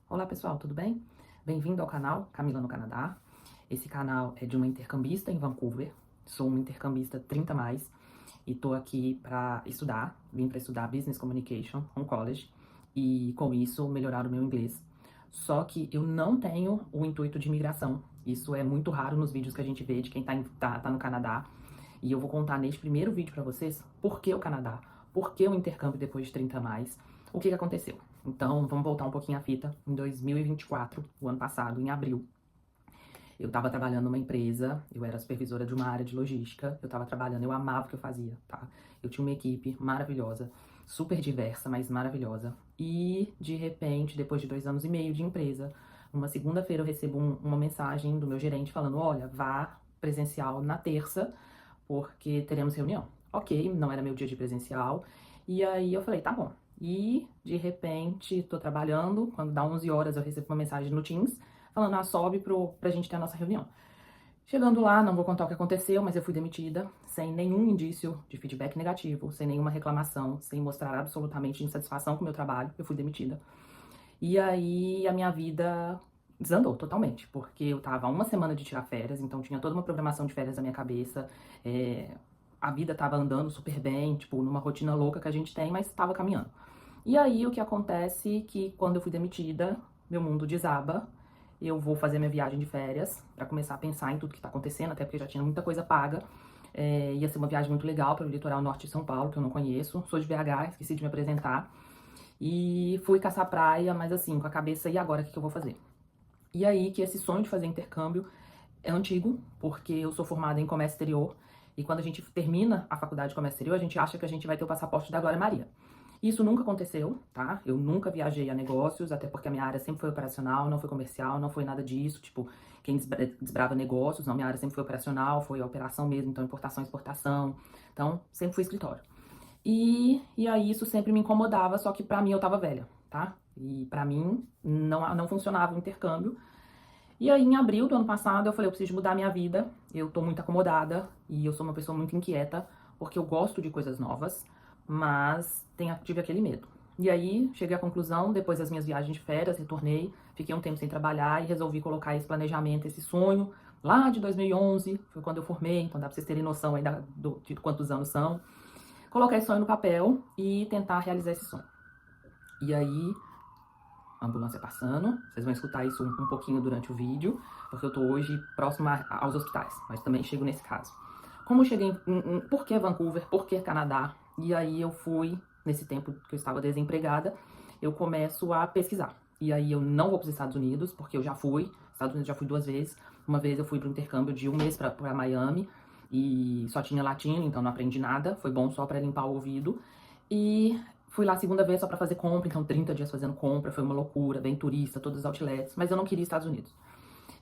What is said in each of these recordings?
Olá pessoal, tudo bem? Bem-vindo ao canal Camila no Canadá. Esse canal é de uma intercambista em Vancouver. Sou uma intercambista 30 mais e tô aqui para estudar. Vim para estudar Business Communication no college e com isso melhorar o meu inglês. Só que eu não tenho o intuito de imigração. Isso é muito raro nos vídeos que a gente vê de quem tá no Canadá. E eu vou contar neste primeiro vídeo para vocês por que o Canadá, por que o intercâmbio depois de 30 mais, o que aconteceu. Então, vamos voltar um pouquinho à fita. Em 2024, o ano passado, em abril, eu estava trabalhando numa empresa, eu era supervisora de uma área de logística, eu estava trabalhando, eu amava o que eu fazia, tá? Eu tinha uma equipe maravilhosa, super diversa, mas maravilhosa. E, de repente, depois de 2 anos e meio de empresa, uma segunda-feira eu recebo uma mensagem do meu gerente falando, olha, vá presencial na terça, porque teremos reunião. Ok, não era meu dia de presencial. E aí eu falei, tá bom. E de repente tô trabalhando, quando dá 11 horas eu recebo uma mensagem no Teams falando, sobe pra gente ter a nossa reunião. Chegando lá, não vou contar o que aconteceu, mas eu fui demitida, sem nenhum indício de feedback negativo, sem nenhuma reclamação, sem mostrar absolutamente insatisfação com o meu trabalho, eu fui demitida. E aí a minha vida desandou totalmente, porque eu tava uma semana de tirar férias, então tinha toda uma programação de férias na minha cabeça, a vida tava andando super bem, tipo, numa rotina louca que a gente tem, mas tava caminhando. E aí o que acontece é que quando eu fui demitida, meu mundo desaba, eu vou fazer minha viagem de férias pra começar a pensar em tudo que tá acontecendo, até porque já tinha muita coisa paga. Ia ser uma viagem muito legal para o litoral norte de São Paulo, que eu não conheço. Sou de BH, esqueci de me apresentar. E fui caçar praia, mas assim, com a cabeça, e agora o que eu vou fazer? E aí que esse sonho de fazer intercâmbio é antigo, porque eu sou formada em comércio exterior, e quando a gente termina a faculdade de comércio exterior, a gente acha que a gente vai ter o passaporte da Glória Maria. Isso nunca aconteceu, tá? Eu nunca viajei a negócios, até porque a minha área sempre foi operacional, não foi comercial, não foi nada disso, tipo, quem desbrava negócios, não, minha área sempre foi operacional, foi operação mesmo, então importação e exportação, então sempre fui escritório. E aí isso sempre me incomodava, só que pra mim eu tava velha, tá? E pra mim não funcionava o intercâmbio. E aí em abril do ano passado eu falei, eu preciso mudar minha vida, eu tô muito acomodada e eu sou uma pessoa muito inquieta, porque eu gosto de coisas novas, mas tive aquele medo. E aí cheguei à conclusão, depois das minhas viagens de férias, retornei, fiquei um tempo sem trabalhar e resolvi colocar esse planejamento, esse sonho, lá de 2011, foi quando eu formei, então dá pra vocês terem noção aí de quantos anos são. Colocar esse sonho no papel e tentar realizar esse sonho. E aí, a ambulância passando, vocês vão escutar isso um pouquinho durante o vídeo, porque eu tô hoje próxima aos hospitais, mas também chego nesse caso. Como eu cheguei por que Vancouver, por que Canadá? E aí eu fui, nesse tempo que eu estava desempregada, eu começo a pesquisar. E aí eu não vou para os Estados Unidos, porque eu já fui, Estados Unidos já fui 2 vezes. Uma vez eu fui para um intercâmbio de 1 mês para Miami, e só tinha latino, então não aprendi nada, foi bom só para limpar o ouvido. E fui lá a segunda vez só pra fazer compra, então 30 dias fazendo compra, foi uma loucura, bem turista, todos os outlets, mas eu não queria Estados Unidos.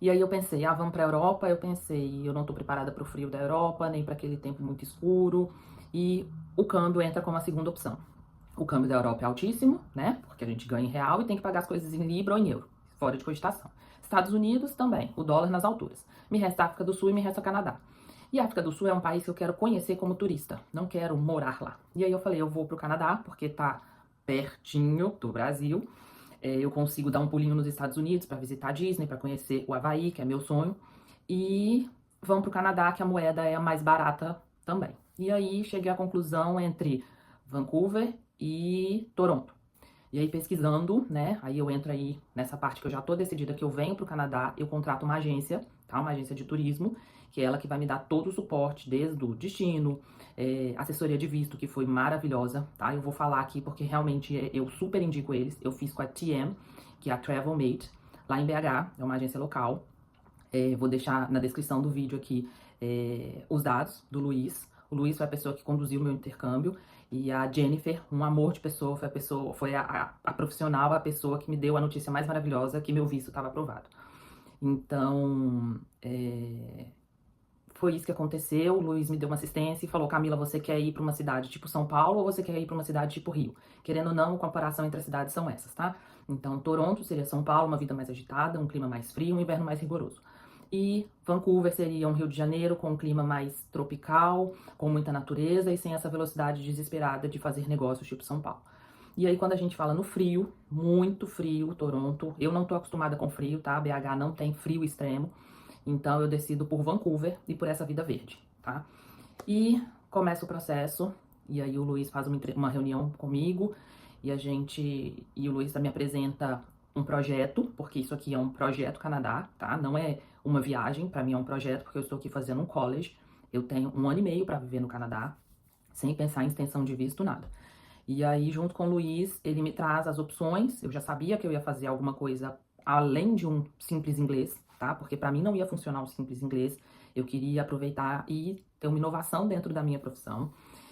E aí eu pensei, vamos pra Europa, eu pensei, eu não tô preparada pro frio da Europa, nem para aquele tempo muito escuro, e o câmbio entra como a segunda opção. O câmbio da Europa é altíssimo, né, porque a gente ganha em real e tem que pagar as coisas em libra ou em euro, fora de cogitação. Estados Unidos também, o dólar nas alturas. Me resta África do Sul e me resta Canadá. E a África do Sul é um país que eu quero conhecer como turista, não quero morar lá. E aí eu falei, eu vou pro Canadá, porque tá pertinho do Brasil. Eu consigo dar um pulinho nos Estados Unidos para visitar a Disney, para conhecer o Havaí, que é meu sonho. E vamos pro Canadá, que a moeda é a mais barata também. E aí cheguei à conclusão entre Vancouver e Toronto. E aí, pesquisando, né, aí eu entro aí nessa parte que eu já tô decidida que eu venho pro Canadá, eu contrato uma agência, tá, uma agência de turismo, que é ela que vai me dar todo o suporte, desde o destino, assessoria de visto, que foi maravilhosa, tá, eu vou falar aqui porque realmente eu super indico eles, eu fiz com a TM, que é a Travel Mate, lá em BH, é uma agência local, vou deixar na descrição do vídeo aqui os dados do Luiz. O Luiz foi a pessoa que conduziu o meu intercâmbio. E a Jennifer, um amor de pessoa, foi a profissional, a pessoa que me deu a notícia mais maravilhosa que meu visto estava aprovado. Então, foi isso que aconteceu. O Luiz me deu uma assistência e falou: Camila, você quer ir para uma cidade tipo São Paulo ou você quer ir para uma cidade tipo Rio? Querendo ou não, a comparação entre as cidades são essas, tá? Então, Toronto seria São Paulo, uma vida mais agitada, um clima mais frio, um inverno mais rigoroso. E Vancouver seria um Rio de Janeiro com um clima mais tropical, com muita natureza e sem essa velocidade desesperada de fazer negócios tipo São Paulo. E aí, quando a gente fala no frio, muito frio, Toronto, eu não tô acostumada com frio, tá? BH não tem frio extremo, então eu decido por Vancouver e por essa vida verde, tá? E começa o processo, e aí o Luiz faz uma reunião comigo, e o Luiz me apresenta um projeto, porque isso aqui é um projeto Canadá, tá? Não é uma viagem, pra mim é um projeto, porque eu estou aqui fazendo um college, eu tenho 1 ano e meio pra viver no Canadá, sem pensar em extensão de visto, nada. E aí, junto com o Luiz, ele me traz as opções. Eu já sabia que eu ia fazer alguma coisa além de um simples inglês, tá? Porque pra mim não ia funcionar o simples inglês. Eu queria aproveitar e ter uma inovação dentro da minha profissão.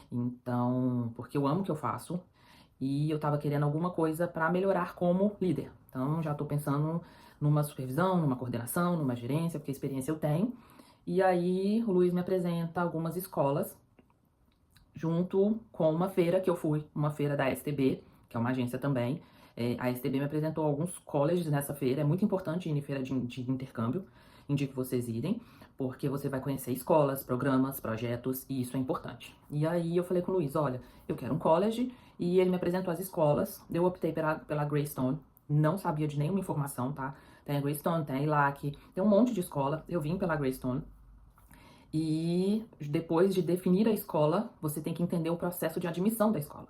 Então, porque eu amo o que eu faço e eu tava querendo alguma coisa pra melhorar como líder. Então, já tô pensando numa supervisão, numa coordenação, numa gerência, porque experiência eu tenho. E aí, o Luiz me apresenta algumas escolas junto com uma feira que eu fui, uma feira da STB, que é uma agência também. A STB me apresentou alguns colleges nessa feira, é muito importante ir em feira de intercâmbio, indico vocês irem, porque você vai conhecer escolas, programas, projetos, e isso é importante. E aí eu falei com o Luiz, olha, eu quero um college, e ele me apresentou as escolas, eu optei pela Greystone, não sabia de nenhuma informação, tá? Tem a Greystone, tem a ILAC, tem um monte de escola, eu vim pela Greystone, e depois de definir a escola, você tem que entender o processo de admissão da escola.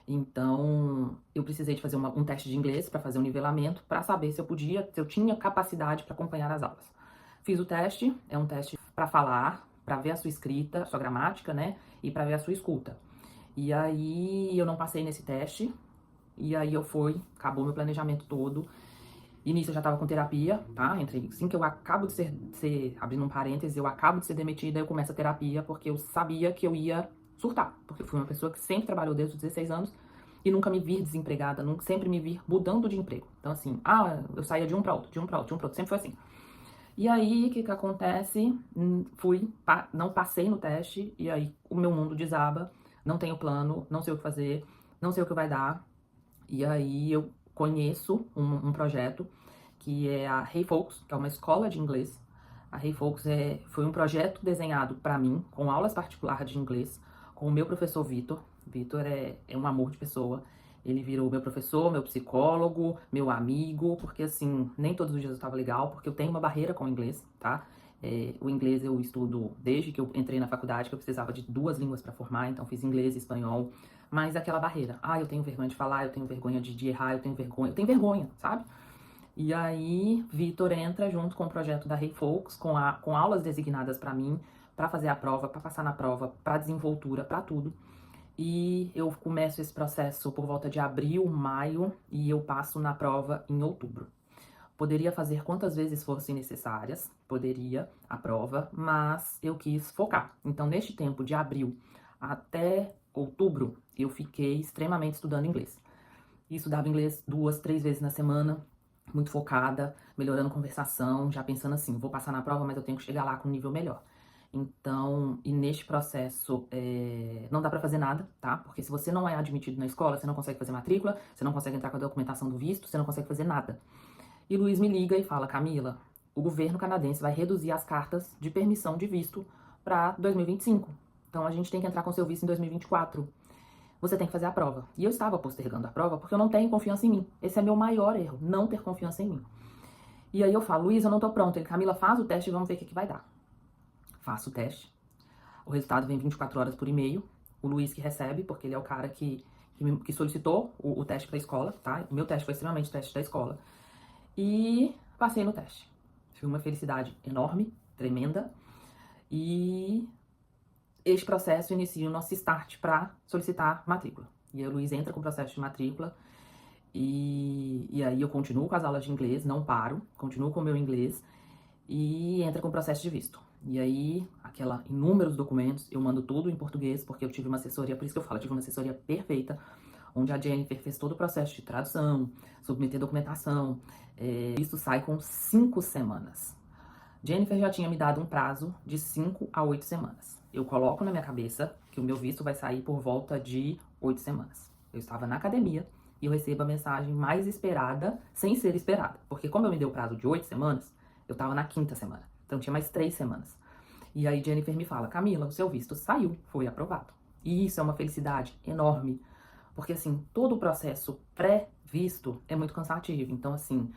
Então, eu precisei de fazer um teste de inglês para fazer um nivelamento, para saber se eu tinha capacidade para acompanhar as aulas. Fiz o teste, é um teste para falar, para ver a sua escrita, sua gramática, né? E para ver a sua escuta. E aí eu não passei nesse teste, e aí acabou meu planejamento todo. Início eu já tava com terapia, tá? Assim que eu acabo de abrindo um parênteses, eu acabo de ser demitida, eu começo a terapia, porque eu sabia que eu ia surtar. Porque eu fui uma pessoa que sempre trabalhou desde os 16 anos e nunca me vi desempregada, nunca, sempre me vi mudando de emprego. Então, assim, eu saía de um pra outro, de um pra outro, de um pra outro, sempre foi assim. E aí, o que acontece? Não passei no teste, e aí o meu mundo desaba, não tenho plano, não sei o que fazer, não sei o que vai dar. E aí eu conheço um projeto que é a Hey Folks, que é uma escola de inglês. A Hey Folks foi um projeto desenhado para mim, com aulas particulares de inglês, com o meu professor Vitor. Vitor é um amor de pessoa. Ele virou meu professor, meu psicólogo, meu amigo, porque assim, nem todos os dias eu tava legal, porque eu tenho uma barreira com o inglês, tá? O inglês eu estudo desde que eu entrei na faculdade, que eu precisava de 2 línguas para formar, então fiz inglês e espanhol. Mas aquela barreira, eu tenho vergonha de falar, eu tenho vergonha de errar, eu tenho vergonha, sabe? E aí, Vitor entra junto com o projeto da Hey Folks, com aulas designadas para mim, para fazer a prova, para passar na prova, para desenvoltura, para tudo. E eu começo esse processo por volta de abril, maio, e eu passo na prova em outubro. Poderia fazer quantas vezes fossem necessárias, poderia a prova, mas eu quis focar. Então, neste tempo de abril até outubro, eu fiquei extremamente estudando inglês. E estudava inglês 2, 3 vezes na semana, muito focada, melhorando conversação, já pensando assim, vou passar na prova, mas eu tenho que chegar lá com um nível melhor. Então, e neste processo, não dá pra fazer nada, tá? Porque se você não é admitido na escola, você não consegue fazer matrícula, você não consegue entrar com a documentação do visto, você não consegue fazer nada. E Luiz me liga e fala, Camila, o governo canadense vai reduzir as cartas de permissão de visto para 2025. Então a gente tem que entrar com seu visto em 2024. Você tem que fazer a prova. E eu estava postergando a prova porque eu não tenho confiança em mim. Esse é meu maior erro, não ter confiança em mim. E aí eu falo, Luiz, eu não tô pronta. Ele, Camila, faz o teste e vamos ver o que vai dar. Faço o teste. O resultado vem 24 horas por e-mail. O Luiz que recebe, porque ele é o cara que solicitou o teste pra escola, tá? O meu teste foi extremamente teste da escola. E passei no teste. Foi uma felicidade enorme, tremenda. E este processo inicia o nosso start para solicitar matrícula. E aí o Luiz entra com o processo de matrícula. E aí eu continuo com as aulas de inglês, não paro, continuo com o meu inglês. E entra com o processo de visto. E aí, inúmeros documentos, eu mando tudo em português, porque eu tive uma assessoria, por isso que eu falo, eu tive uma assessoria perfeita, onde a Jennifer fez todo o processo de tradução, submeter documentação. Isso sai com 5 semanas. Jennifer já tinha me dado um prazo de 5 a 8 semanas. Eu coloco na minha cabeça que o meu visto vai sair por volta de 8 semanas. Eu estava na academia e eu recebo a mensagem mais esperada, sem ser esperada. Porque como eu me dei o prazo de 8 semanas, eu estava na 5ª semana. Então tinha mais 3 semanas. E aí Jennifer me fala, Camila, o seu visto saiu, foi aprovado. E isso é uma felicidade enorme, Porque, assim, todo o processo pré-visto é muito cansativo. Então, assim,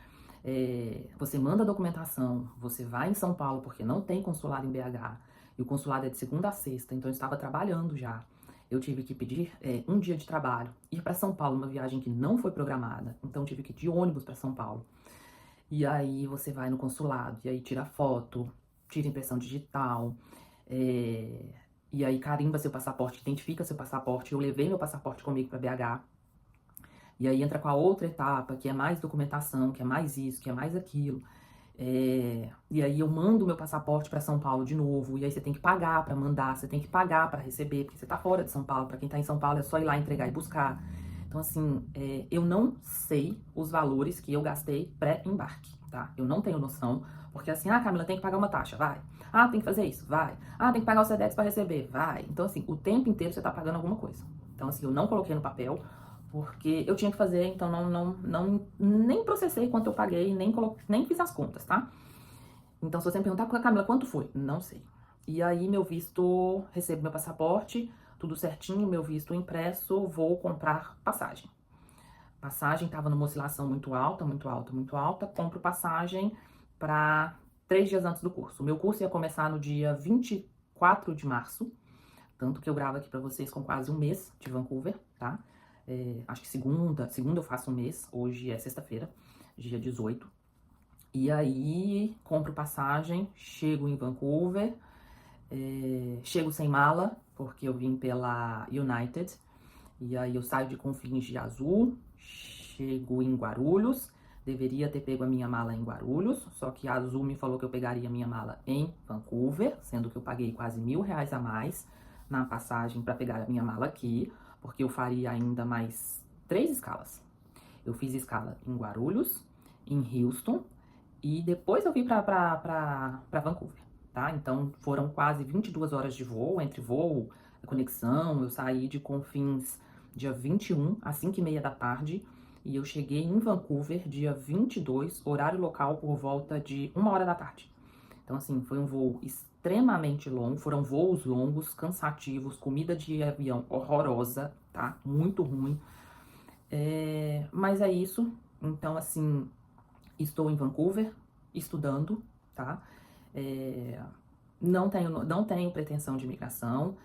você manda a documentação, você vai em São Paulo, porque não tem consulado em BH, e o consulado é de segunda a sexta, então eu estava trabalhando já. Eu tive que pedir um dia de trabalho, ir para São Paulo, uma viagem que não foi programada, então tive que ir de ônibus para São Paulo. E aí você vai no consulado, e aí tira foto, tira impressão digital, é, e aí carimba seu passaporte, identifica seu passaporte. Eu levei meu passaporte comigo para BH. E aí entra com a outra etapa, que é mais documentação, que é mais isso, que é mais aquilo. E aí eu mando meu passaporte para São Paulo de novo, e aí você tem que pagar para mandar, você tem que pagar para receber, porque você tá fora de São Paulo. Para quem tá em São Paulo é só ir lá entregar e buscar. Então, assim, eu não sei os valores que eu gastei pré-embarque, tá? Eu não tenho noção, porque assim, Camila, tem que pagar uma taxa, vai. Tem que fazer isso, vai. Tem que pagar o SEDEX para receber, vai. Então, assim, o tempo inteiro você tá pagando alguma coisa. Então, assim, eu não coloquei no papel, porque eu tinha que fazer, então nem processei quanto eu paguei, nem fiz as contas, tá? Então, se você me perguntar, Camila, quanto foi? Não sei. E aí, meu visto, recebo meu passaporte, tudo certinho, meu visto impresso, vou comprar passagem. Passagem tava numa oscilação muito alta, muito alta, muito alta. Compro passagem para 3 dias antes do curso. O meu curso ia começar no dia 24 de março, tanto que eu gravo aqui para vocês com quase um mês de Vancouver, tá? Acho que segunda eu faço um mês, hoje é sexta-feira, dia 18. E aí, compro passagem, chego em Vancouver, chego sem mala, porque eu vim pela United, e aí eu saio de Confins de Azul, chego em Guarulhos, deveria ter pego a minha mala em Guarulhos, só que a Azul me falou que eu pegaria a minha mala em Vancouver, sendo que eu paguei quase R$1.000 a mais na passagem para pegar a minha mala aqui, porque eu faria ainda mais 3 escalas. Eu fiz escala em Guarulhos, em Houston, e depois eu vim para Vancouver, tá? Então foram quase 22 horas de voo, entre voo, conexão. Eu saí de Confins dia 21, às 5h30 da tarde, e eu cheguei em Vancouver dia 22, horário local, por volta de 1h da tarde. Então, assim, foi um voo extremamente longo, foram voos longos, cansativos, comida de avião horrorosa, tá? Muito ruim. Mas é isso. Então, assim, estou em Vancouver, estudando, tá? Não tenho pretensão de imigração.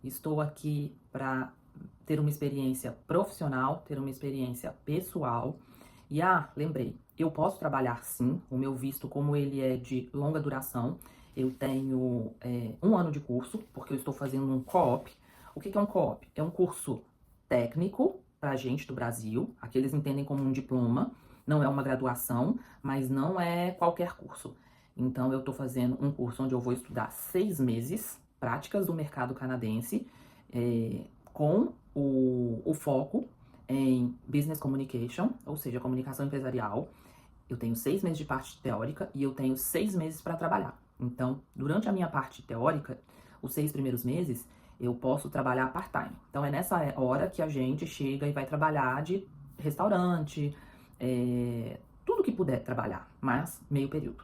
Estou aqui para ter uma experiência profissional, ter uma experiência pessoal. E, lembrei, eu posso trabalhar sim, o meu visto, como ele é de longa duração, eu tenho 1 ano de curso, porque eu estou fazendo um co-op. O que é um co-op? É um curso técnico para gente do Brasil, aqui eles entendem como um diploma, não é uma graduação, mas não é qualquer curso. Então, eu estou fazendo um curso onde eu vou estudar 6 meses, práticas do mercado canadense, com o foco em Business Communication, ou seja, comunicação empresarial. Eu tenho 6 meses de parte teórica e eu tenho 6 meses para trabalhar. Então, durante a minha parte teórica, os 6 primeiros meses, eu posso trabalhar part-time. Então, é nessa hora que a gente chega e vai trabalhar de restaurante, tudo que puder trabalhar, mas meio período.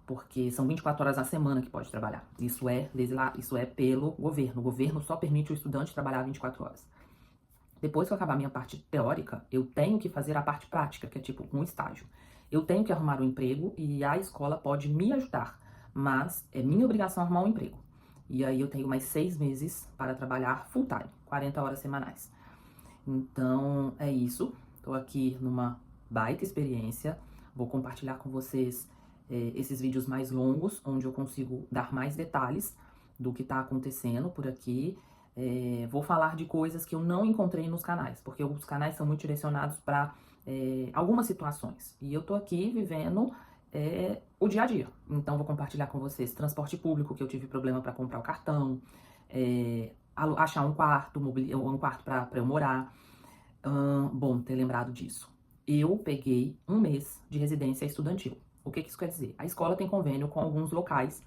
Porque são 24 horas na semana que pode trabalhar. Isso é pelo governo. O governo só permite o estudante trabalhar 24 horas. Depois que eu acabar minha parte teórica, eu tenho que fazer a parte prática, que é tipo um estágio. Eu tenho que arrumar um emprego e a escola pode me ajudar, mas é minha obrigação arrumar um emprego. E aí eu tenho mais 6 meses para trabalhar full time, 40 horas semanais. Então é isso. Tô aqui numa baita experiência. Vou compartilhar com vocês esses vídeos mais longos, onde eu consigo dar mais detalhes do que tá acontecendo por aqui. Vou falar de coisas que eu não encontrei nos canais, porque os canais são muito direcionados para algumas situações. E eu tô aqui vivendo o dia a dia. Então, vou compartilhar com vocês transporte público, que eu tive problema para comprar o cartão, achar um quarto para eu morar. Bom ter lembrado disso. Eu peguei um mês de residência estudantil. O que isso quer dizer? A escola tem convênio com alguns locais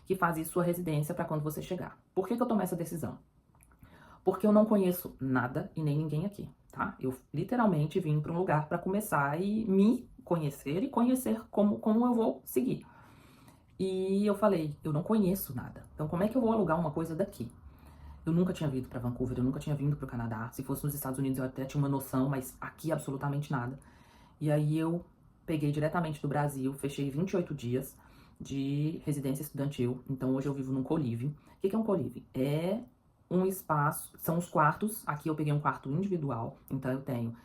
que fazem sua residência para quando você chegar. Por que eu tomei essa decisão? Porque eu não conheço nada e nem ninguém aqui, tá? Eu literalmente vim para um lugar para começar e me conhecer e conhecer como eu vou seguir. E eu falei, eu não conheço nada. Então, como é que eu vou alugar uma coisa daqui? Eu nunca tinha vindo pra Vancouver, eu nunca tinha vindo pro Canadá. Se fosse nos Estados Unidos eu até tinha uma noção, mas aqui absolutamente nada. E aí eu peguei diretamente do Brasil, fechei 28 dias de residência estudantil. Então hoje eu vivo num co-living. O que é um co-living? É um espaço, são os quartos. Aqui eu peguei um quarto individual, então eu tenho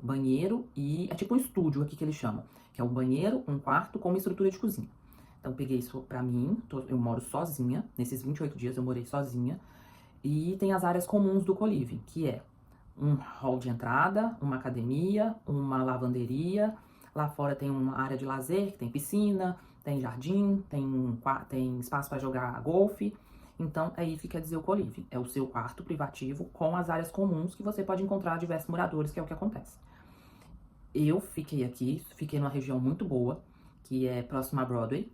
banheiro e é tipo um estúdio aqui que eles chamam, que é um banheiro, um quarto com uma estrutura de cozinha. Então eu peguei isso pra mim, eu moro sozinha, nesses 28 dias eu morei sozinha. E tem as áreas comuns do co-living, que é um hall de entrada, uma academia, uma lavanderia. Lá fora tem uma área de lazer, que tem piscina, tem jardim, tem espaço para jogar golfe. Então, é isso que quer dizer o co-living. É o seu quarto privativo com as áreas comuns que você pode encontrar diversos moradores, que é o que acontece. Eu fiquei aqui, fiquei numa região muito boa, que é próxima a Broadway.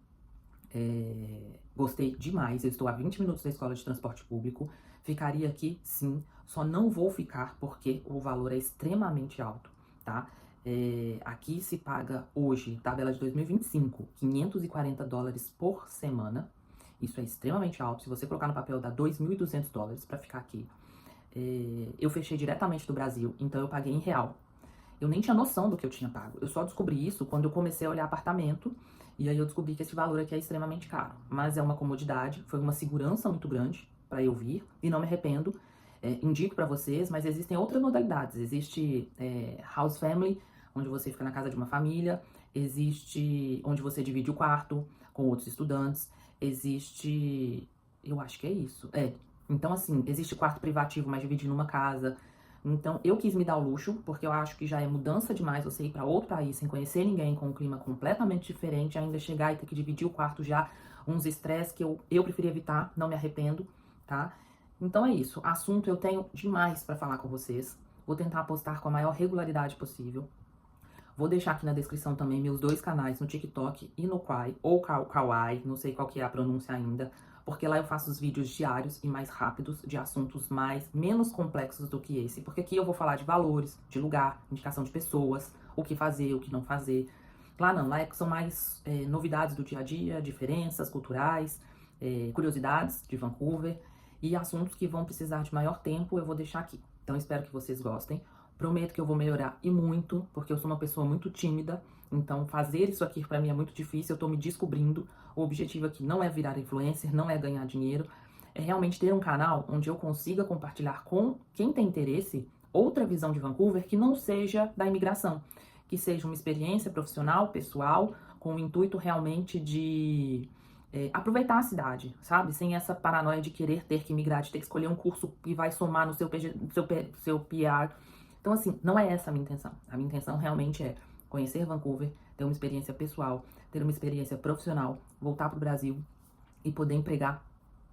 Gostei demais, eu estou a 20 minutos da escola de transporte público. Ficaria aqui, sim, só não vou ficar porque o valor é extremamente alto, tá? Aqui se paga hoje, tabela de 2025, $540 por semana. Isso é extremamente alto. Se você colocar no papel, dá $2.200 para ficar aqui. Eu fechei diretamente do Brasil, então eu paguei em real. Eu nem tinha noção do que eu tinha pago. Eu só descobri isso quando eu comecei a olhar apartamento. E aí eu descobri que esse valor aqui é extremamente caro. Mas é uma comodidade, foi uma segurança muito grande para eu vir. E não me arrependo. Indico para vocês, mas existem outras modalidades. Existe house family, onde você fica na casa de uma família. Existe onde você divide o quarto com outros estudantes. Existe... eu acho que é isso. Então, assim, existe quarto privativo, mas dividindo uma casa. Então, eu quis me dar o luxo, porque eu acho que já é mudança demais você ir para outro país sem conhecer ninguém, com um clima completamente diferente, ainda chegar e ter que dividir o quarto já, uns estresses que eu preferi evitar, não me arrependo, tá? Então é isso, assunto eu tenho demais para falar com vocês, vou tentar postar com a maior regularidade possível. Vou deixar aqui na descrição também meus 2 canais, no TikTok e no Quai, ou Kawaii, não sei qual que é a pronúncia ainda, porque lá eu faço os vídeos diários e mais rápidos de assuntos menos complexos do que esse, porque aqui eu vou falar de valores, de lugar, indicação de pessoas, o que fazer, o que não fazer. Lá não, lá são mais novidades do dia a dia, diferenças culturais, curiosidades de Vancouver e assuntos que vão precisar de maior tempo eu vou deixar aqui. Então espero que vocês gostem. Prometo que eu vou melhorar e muito, porque eu sou uma pessoa muito tímida, então fazer isso aqui pra mim é muito difícil, eu tô me descobrindo. O objetivo aqui não é virar influencer, não é ganhar dinheiro, é realmente ter um canal onde eu consiga compartilhar com quem tem interesse outra visão de Vancouver que não seja da imigração, que seja uma experiência profissional, pessoal, com o intuito realmente de aproveitar a cidade, sabe? Sem essa paranoia de querer ter que migrar, de ter que escolher um curso que vai somar no seu PR. Então, assim, não é essa a minha intenção. A minha intenção realmente é conhecer Vancouver, ter uma experiência pessoal, ter uma experiência profissional, voltar pro Brasil e poder empregar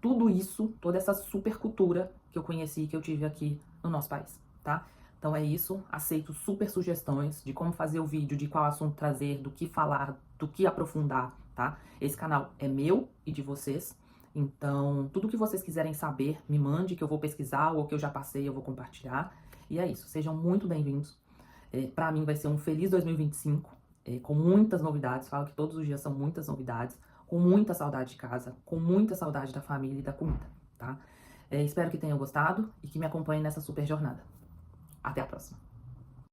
tudo isso, toda essa super cultura que eu conheci, que eu tive aqui no nosso país, tá? Então é isso, aceito super sugestões de como fazer o vídeo, de qual assunto trazer, do que falar, do que aprofundar, tá? Esse canal é meu e de vocês, então tudo que vocês quiserem saber, me mande que eu vou pesquisar ou que eu já passei, eu vou compartilhar. E é isso, sejam muito bem-vindos. Pra mim vai ser um feliz 2025, com muitas novidades, falo que todos os dias são muitas novidades, com muita saudade de casa, com muita saudade da família e da comida, tá? Espero que tenham gostado e que me acompanhem nessa super jornada. Até a próxima!